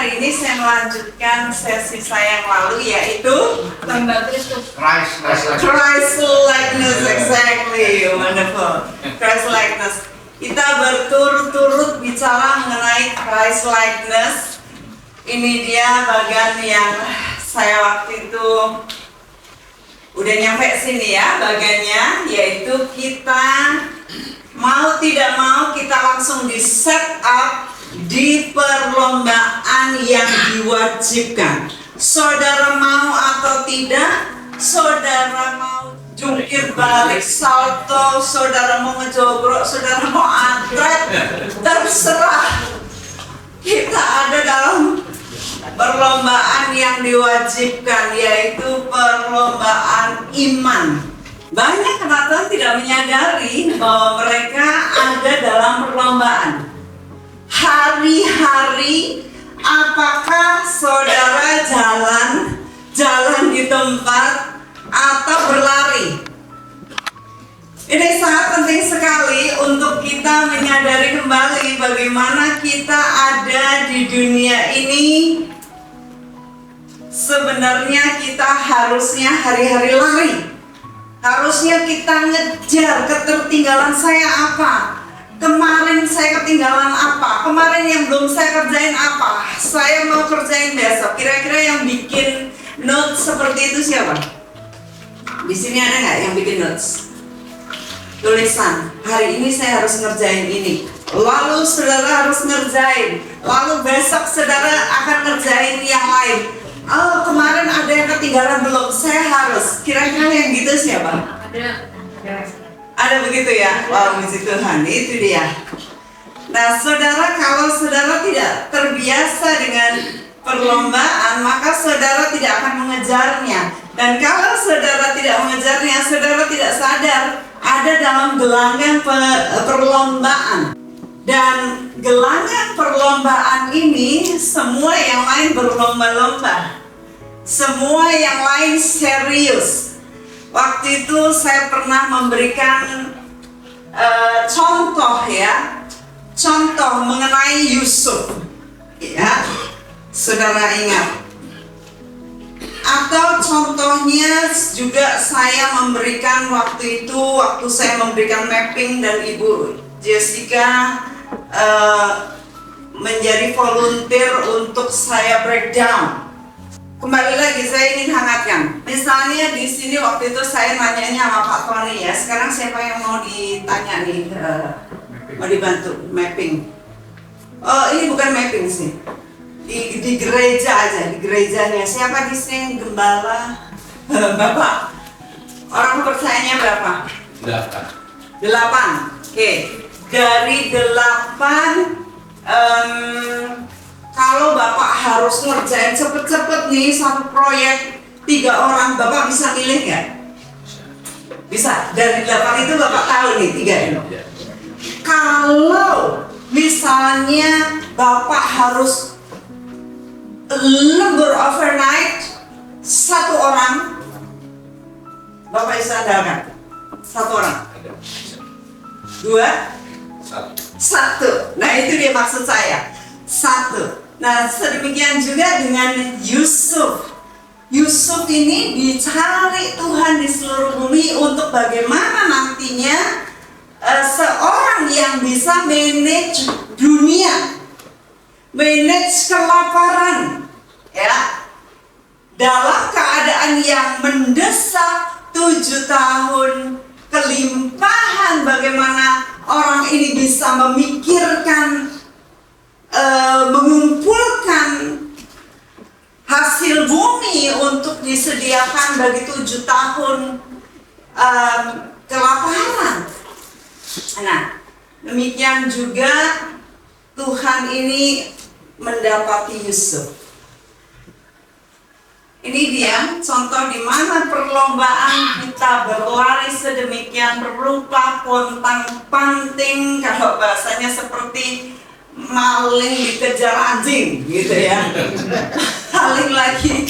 hari ini saya melanjutkan sesi saya yang lalu, yaitu Tembak Kristus. Christ Christ-likeness. Exactly, wonderful. Christ-likeness. Kita berturut-turut bicara mengenai Christ-likeness. Ini dia bagian yang saya waktu itu udah nyampe sini ya, bagiannya, yaitu kita mau tidak mau kita langsung di set up di perlombaan yang diwajibkan. Saudara mau atau tidak, saudara mau jungkir balik, salto, saudara mau ngejogrok, saudara mau atlet, terserah. Kita ada dalam perlombaan yang diwajibkan, yaitu perlombaan iman. Banyak teman-teman tidak menyadari bahwa mereka ada dalam perlombaan. Hari-hari, apakah saudara jalan di tempat atau berlari? Ini sangat penting sekali untuk kita menyadari kembali bagaimana kita ada di dunia ini. Sebenarnya kita harusnya hari-hari lari. Harusnya kita ngejar ketertinggalan saya apa. Kemarin saya ketinggalan apa? Kemarin yang belum saya kerjain apa? Saya mau kerjain besok. Kira-kira yang bikin notes seperti itu siapa? Di sini ada nggak yang bikin notes? Tulisan, hari ini saya harus ngerjain ini. Lalu saudara harus ngerjain. Lalu besok saudara akan ngerjain yang lain. Oh, kemarin ada yang ketinggalan belum? Saya harus. Kira-kira yang gitu siapa? Ada begitu ya? Wow, puji Tuhan, itu dia. Nah, saudara, kalau saudara tidak terbiasa dengan perlombaan, maka saudara tidak akan mengejarnya. Dan kalau saudara tidak mengejarnya, saudara tidak sadar ada dalam gelanggang perlombaan. Dan gelanggang perlombaan ini, semua yang lain berlomba-lomba. Semua yang lain serius. Waktu itu saya pernah memberikan contoh mengenai Yusuf, ya, saudara ingat. Atau contohnya juga saya memberikan waktu saya memberikan mapping dan Ibu Jessica menjadi volunteer untuk saya breakdown. Kembali lagi saya ingin hangatkan. Misalnya di sini waktu itu saya nanyanya sama Pak Tony ya. Sekarang siapa yang mau ditanya nih? Mau dibantu mapping? Oh, ini bukan mapping sih. Di gereja aja, di gerejanya. Siapa di sini gembala? Bapak. Orang kepercayaannya berapa? 8. Oke. Dari 8 kalau Bapak harus ngerjain cepet-cepet nih satu proyek 3 orang, Bapak bisa milih nggak? Bisa. Dari 8 itu Bapak tahu nih 3 ini. Kalau misalnya Bapak harus lembur overnight 1 orang, Bapak bisa andalkan 1 orang. 2, 1. Nah, itu dia maksud saya. 1. Nah, sedemikian juga dengan Yusuf. Yusuf ini dicari Tuhan di seluruh bumi untuk bagaimana nantinya seorang yang bisa manage dunia, manage kelaparan, ya, dalam keadaan yang mendesak 7 tahun kelimpahan, bagaimana orang ini bisa memikirkan mengumpulkan hasil bumi untuk disediakan bagi 7 tahun kelaparan. Nah, demikian juga Tuhan ini mendapati Yusuf. Ini dia contoh di mana perlombaan kita berlari sedemikian rupa pontang-panting, kalau bahasanya seperti maling dikejar anjing gitu ya. Maling lagi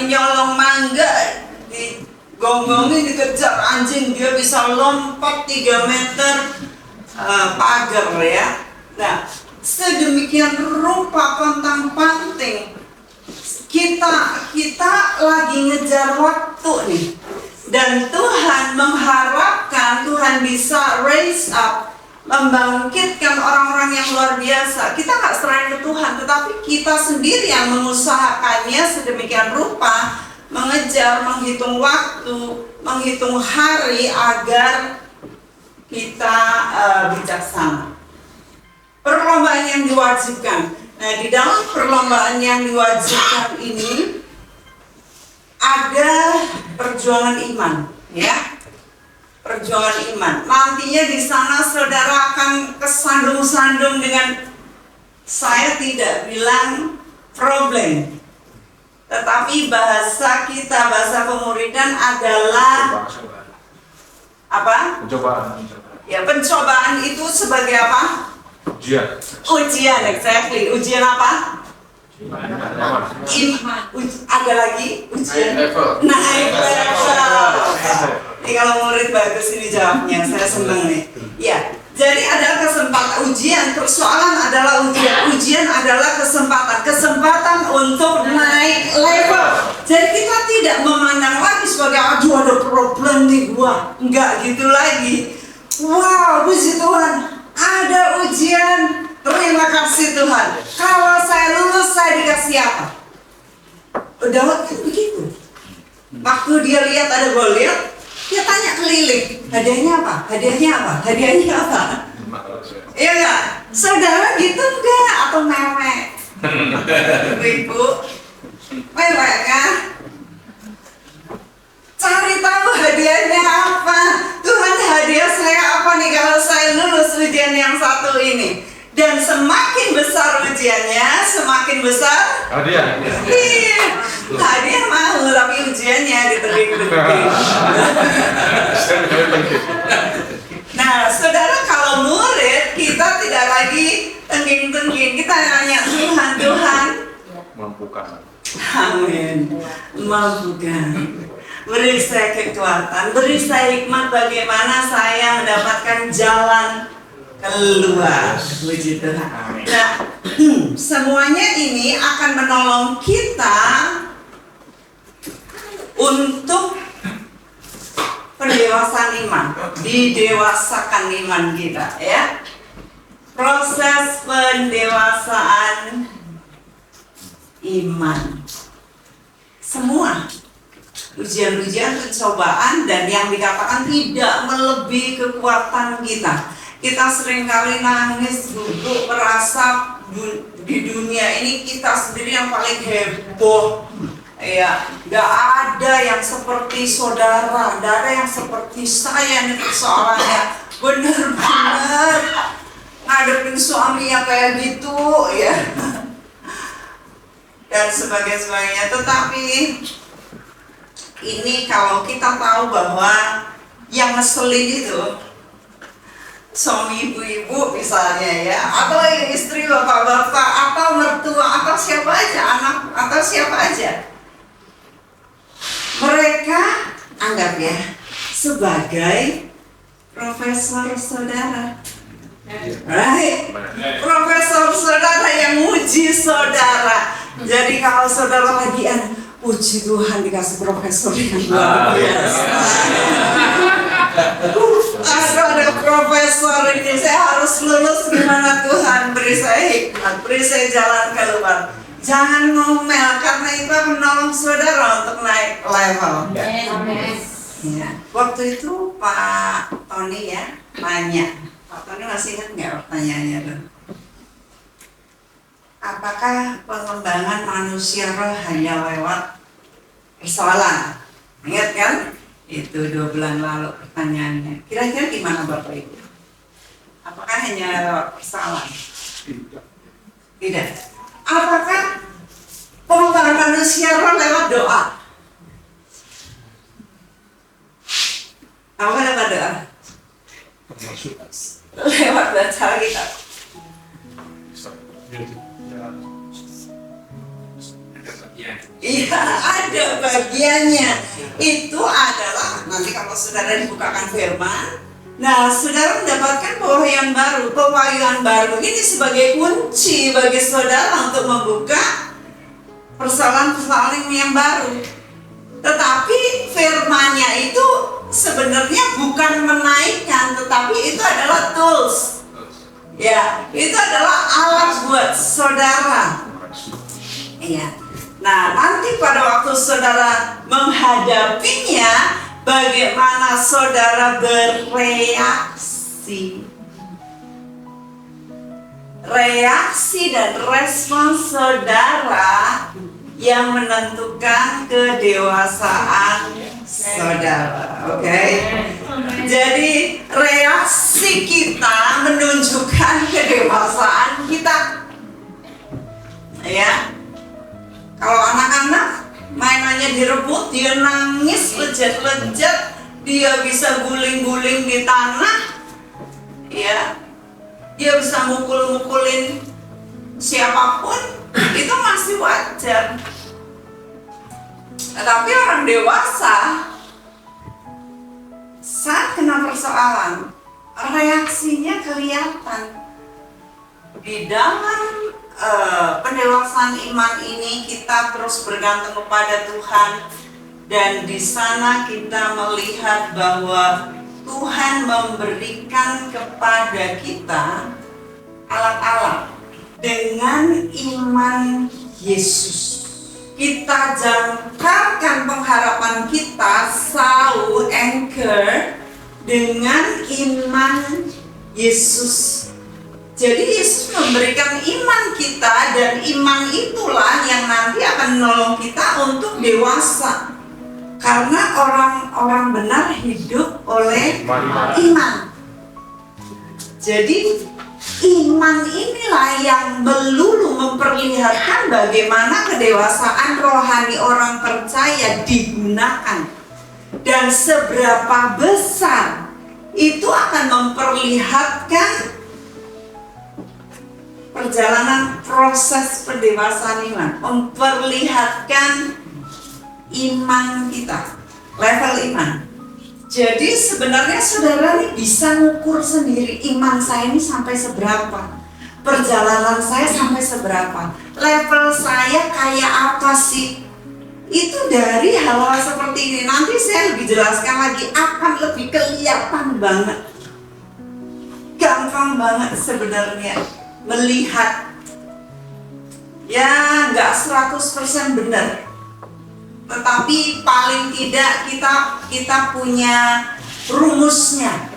nyolong mangga, digonggongin dikejar anjing, dia bisa lompat 3 meter pagar ya. Nah, sedemikian rupa pontang-panting. Kita lagi ngejar waktu nih, dan Tuhan mengharapkan Tuhan bisa raise up, membangkitkan orang-orang yang luar biasa. Kita nggak serahin ke Tuhan, tetapi kita sendiri yang mengusahakannya sedemikian rupa, mengejar, menghitung waktu, menghitung hari agar kita bijaksana. Perlombaan yang diwajibkan. Nah, di dalam perlombaan yang diwajibkan ini ada perjuangan iman, ya. Perjuangan iman. Nantinya di sana saudara akan kesandung-sandung dengan, saya tidak bilang problem, tetapi bahasa kita, bahasa pemuridan adalah apa? Pencobaan. Ya, pencobaan itu sebagai apa? Ujian. Ujian, exactly. Ujian apa? Ada lagi ujian naik level. Ini kalau murid bagus ini jawabnya, saya senang nih. Ya, jadi ada kesempatan ujian. Persoalan adalah ujian adalah kesempatan untuk naik level. Jadi kita tidak memandang lagi sebagai aduh ada problem nih gua, enggak gitu lagi. Wow, puji Tuhan, ada ujian. Terima kasih Tuhan. Kalau saya lulus, saya dikasih apa? Udah waktu begitu. Waktu dia lihat ada Goliat, dia tanya keliling, hadiahnya apa? Hadiahnya apa? Hadiahnya apa? Iya nggak? Saudara gitu enggak? Atau mewek? Ibu, mewek kan? Cari tahu hadiahnya apa? Tuhan, hadiah saya apa nih kalau saya lulus ujian yang satu ini? Dan semakin besar ujiannya, semakin besar Hadiah. Iya, hadiah mau, tapi ujiannya ditebing-tebing. Nah, saudara, kalau murid kita tidak lagi tengging-tengging, kita nanya Tuhan, Mampukan. amin, mampukan. Beri saya kekuatan, beri saya hikmat bagaimana saya mendapatkan jalan keluar. Puji Tuhan. Nah, semuanya ini akan menolong kita untuk pendewasaan iman, didewasakan iman kita, ya. Proses pendewasaan iman. Semua ujian-ujian, pencobaan, dan yang dikatakan tidak melebihi kekuatan kita. Kita seringkali nangis, duduk, merasa di dunia ini kita sendiri yang paling heboh. Ya, gak ada yang seperti saudara, gak ada yang seperti saya nih persoalannya. Bener-bener ngadepin suami yang kayak gitu, ya. Dan sebagainya. Tetapi ini kalau kita tahu bahwa yang ngeselin itu suami ibu-ibu misalnya, ya, atau istri bapak-bapak, atau mertua, atau siapa aja, anak, atau siapa aja, mereka anggap ya sebagai profesor saudara, right? Profesor saudara yang muji saudara. Jadi kalau saudara lagi puji Tuhan dikasih profesor yang luar biasa. Ada profesor ini, saya harus lulus, gimana Tuhan, beri saya hikmat, beri saya jalan keluar. Jangan ngomel, karena itu akan menolong saudara untuk naik level. Ya. Waktu itu Pak Tony ya nanya, Pak Tony masih ingat nggak pertanyaannya tuh? Apakah pengembangan manusia roh hanya lewat persoalan? Ingat kan? Itu 2 bulan lalu pertanyaannya. Kira-kira gimana Bapak Ibu? Apakah hanya lewat persoalan? Tidak. Apakah pengembangan manusia roh lewat doa? Apakah lewat doa? Lewat baca Alkitab. Iya, ada bagiannya. Itu adalah nanti kalau saudara dibukakan firman, Nah, saudara mendapatkan pewahyuan baru ini sebagai kunci bagi saudara untuk membuka persoalan-persoalan yang baru. Tetapi firman-Nya itu sebenarnya bukan menaikkan, tetapi itu adalah tools. Ya, itu adalah alat buat saudara. Iya. Nah, nanti pada waktu saudara menghadapinya, bagaimana saudara bereaksi. Reaksi dan respon saudara yang menentukan kedewasaan saudara. Oke? Jadi reaksi kita menunjukkan kedewasaan kita. Ya. Kalau anak-anak mainannya direbut, dia nangis lejat-lejat, dia bisa guling-guling di tanah, ya, dia bisa mukul-mukulin siapapun, itu masih wajar. Tetapi orang dewasa saat kena persoalan, reaksinya kelihatan. Di dalam pendewasaan iman ini kita terus bergantung kepada Tuhan, dan di sana kita melihat bahwa Tuhan memberikan kepada kita alat-alat dengan iman Yesus. Kita jangkarkan pengharapan kita, anchor dengan iman Yesus. Jadi Yesus memberikan iman kita, dan iman itulah yang nanti akan menolong kita untuk dewasa. Karena orang-orang benar hidup oleh iman. Jadi iman inilah yang melulu memperlihatkan bagaimana kedewasaan rohani orang percaya digunakan. Dan seberapa besar itu akan memperlihatkan perjalanan proses pendewasaan iman, memperlihatkan iman kita, level iman. Jadi sebenarnya saudara ini bisa ngukur sendiri iman saya ini sampai seberapa, perjalanan saya sampai seberapa, level saya kayak apa sih. Itu dari hal-hal seperti ini. Nanti saya lebih jelaskan lagi, akan lebih kelihatan banget, gampang banget sebenarnya melihat. Ya nggak 100% benar, tetapi paling tidak kita punya rumusnya.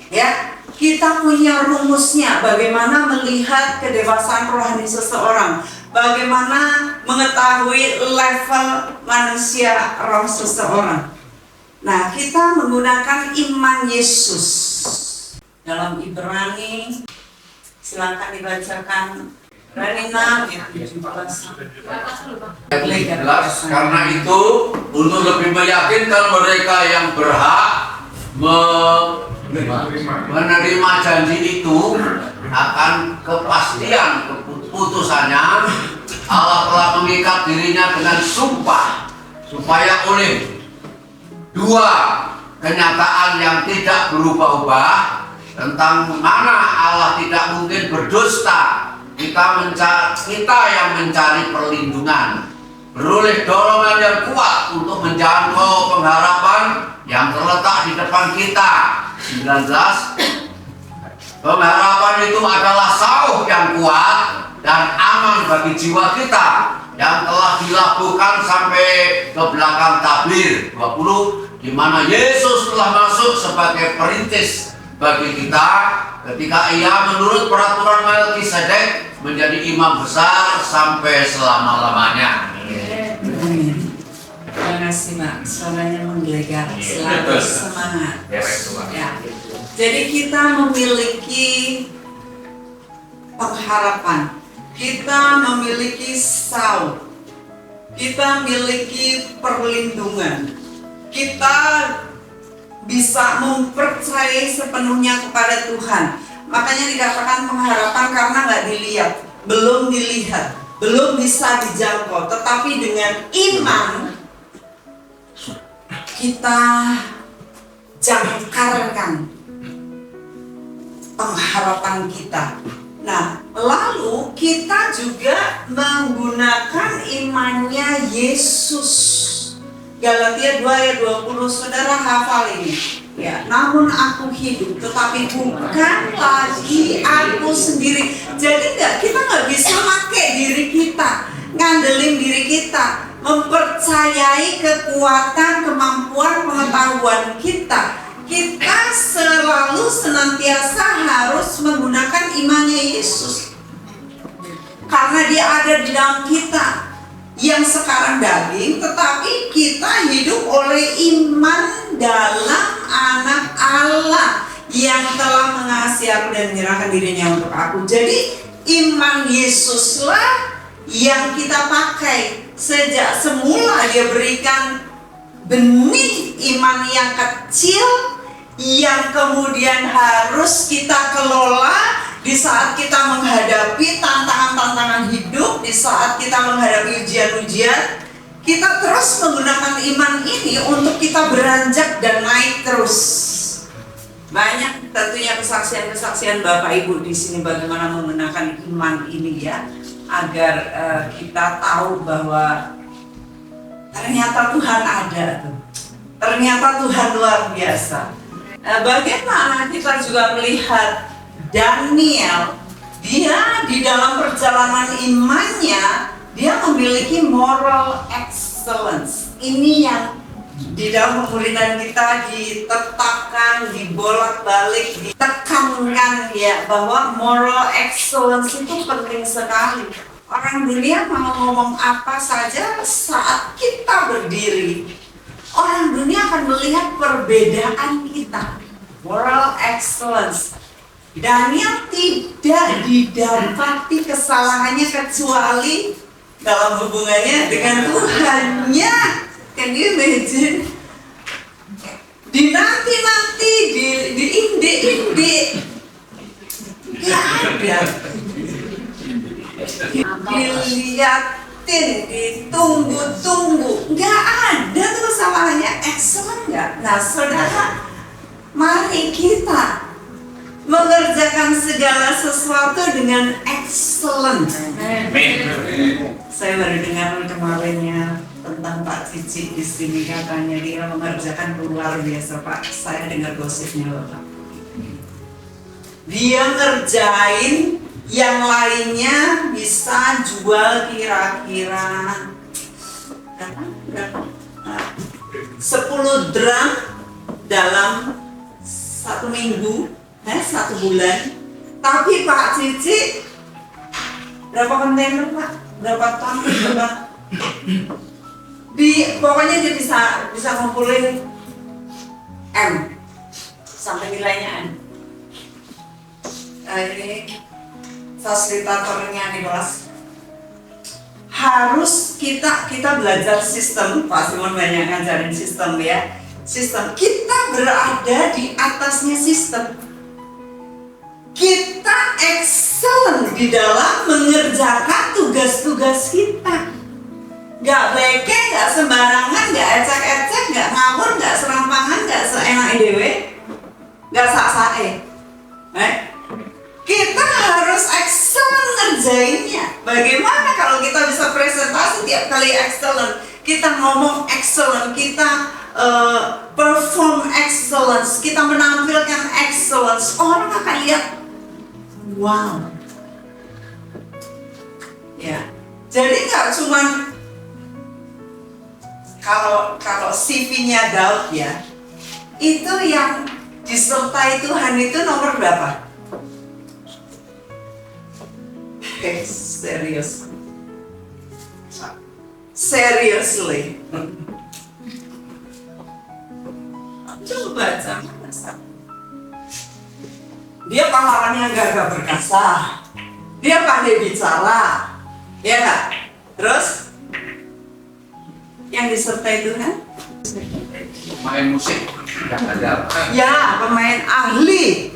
Ya, kita punya rumusnya bagaimana melihat kedewasaan rohani seseorang, bagaimana mengetahui level manusia roh seseorang. Nah, kita menggunakan iman Yesus dalam Ibrani. Silakan dibacakan. Ibrani 6 Karena itu, untuk lebih meyakinkan mereka yang berhak menerima janji itu akan kepastian keputusannya, Allah telah mengikat dirinya dengan sumpah, supaya oleh dua kenyataan yang tidak berubah-ubah tentang mana Allah tidak mungkin berdusta, kita yang mencari perlindungan beroleh dorongan yang kuat untuk menjangkau pengharapan yang terletak di depan kita. 19. Pengharapan itu adalah sauh yang kuat dan aman bagi jiwa kita yang telah dilabuhkan sampai ke belakang tabir. 20. Di mana Yesus telah masuk sebagai perintis bagi kita ketika ia menurut peraturan Melkisedek menjadi imam besar sampai selama-lamanya. Amin. Terima kasih, Mak. Suaranya menggelegar. Selalu semangat. Ya. Jadi kita memiliki pengharapan, kita memiliki sauh, kita memiliki perlindungan, kita bisa mempercayai sepenuhnya kepada Tuhan. Makanya dikatakan pengharapan karena nggak dilihat, belum dilihat, belum bisa dijangkau. Tetapi dengan iman kita jangkarkan pengharapan kita. Nah, lalu kita juga menggunakan imannya Yesus. Galatia 2 ayat 20, saudara hafal ini. Ya, namun aku hidup, tetapi bukan lagi aku sendiri. Jadi kita nggak bisa pakai diri kita, ngandelin diri kita, mempercayai kekuatan, kemampuan, pengetahuan kita. Kita selalu senantiasa harus menggunakan imannya Yesus, karena dia ada di dalam kita yang sekarang daging, tetapi kita hidup oleh iman dalam anak Allah yang telah mengasihi aku dan menyerahkan dirinya untuk aku. Jadi iman Yesuslah yang kita pakai. Sejak semula dia berikan benih iman yang kecil yang kemudian harus kita kelola di saat kita menghadapi tantangan-tantangan hidup, di saat kita menghadapi ujian-ujian. Kita terus menggunakan iman ini untuk kita beranjak dan naik terus. Banyak tentunya kesaksian-kesaksian Bapak Ibu di sini bagaimana menggunakan iman ini ya, agar kita tahu bahwa ternyata Tuhan ada tuh. Ternyata Tuhan luar biasa. Bagaimana kita juga melihat Daniel, dia di dalam perjalanan imannya, dia memiliki moral excellence. Ini yang di dalam pemuridan kita ditetapkan, dibolak-balik, ditekankan ya, bahwa moral excellence itu penting sekali. Orang dunia mau ngomong apa saja saat kita berdiri, orang dunia akan melihat perbedaan kita. Moral excellence. Daniel tidak didapati kesalahannya kecuali dalam hubungannya dengan Tuhannya. Can you imagine? Dinanti-nanti, diinde-inde, gak ada. Diliatin, ditunggu-tunggu, gak ada tuh kesalahannya. Excellent gak? Nah saudara, mari kita mengerjakan segala sesuatu dengan excellent. Saya baru dengar kemarinnya tentang Pak Cici di sini, katanya dia mengerjakan luar biasa Pak. Saya dengar gosipnya Bapak. Dia ngerjain yang lainnya bisa jual kira-kira berapa? 10 drum dalam 1 minggu. 1 bulan. Tapi Pak Cici berapa kontainer Pak? Berapa ton? Pokoknya dia bisa ngumpulin M sampai nilainya M. Ini fasilitatornya di kelas. Harus kita belajar sistem. Pak Simon banyak ngajarin sistem ya. Sistem kita berada di atasnya sistem. Kita excellent di dalam mengerjakan tugas-tugas kita. Gak beke, gak sembarangan, gak ecek-ecek, gak ngawur, gak serampangan, gak seenak dewe, gak sak-sae. Kita harus excellent ngerjainnya. Bagaimana kalau kita bisa presentasi tiap kali excellent? Kita ngomong excellent, kita perform excellence, kita menampilkan excellence. Orang akan lihat, wow. Ya, jadi nggak cuman kalau CV-nya Daud ya, itu yang disertai Tuhan itu nomor berapa? Serius. Seriously. Coba baca. Dia pahlawannya gagah perkasa. Dia pandai bicara. Ya nggak? Terus yang disertai Tuhan? Main musik, nggak ada. Ya, pemain ahli.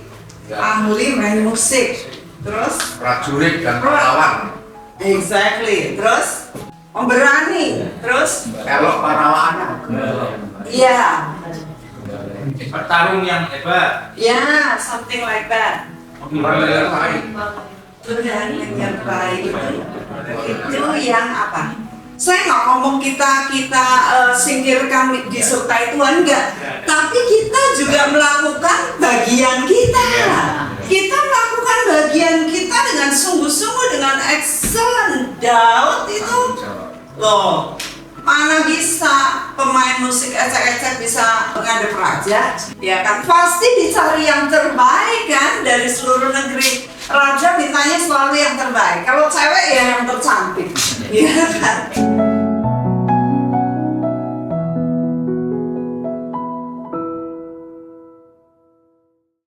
Ahli main musik. Terus Prajurit dan pahlawan. exactly. Terus pemberani. Terus Kalau pahlawan. iya. Petarung yang hebat. Ya, something like that. Dan menyertai itu yang apa? Saya nggak ngomong kita singkirkan disertai Tuhan, enggak. Tapi kita juga melakukan bagian kita. Kita melakukan bagian kita dengan sungguh-sungguh, dengan excellent. Daud itu loh, mana bisa pemain musik ecek-ecek bisa menghadap raja? Ya kan, pasti dicari yang terbaik kan dari seluruh negeri. Raja mintanya selalu yang terbaik. Kalau cewek ya yang tercantik, ya kan?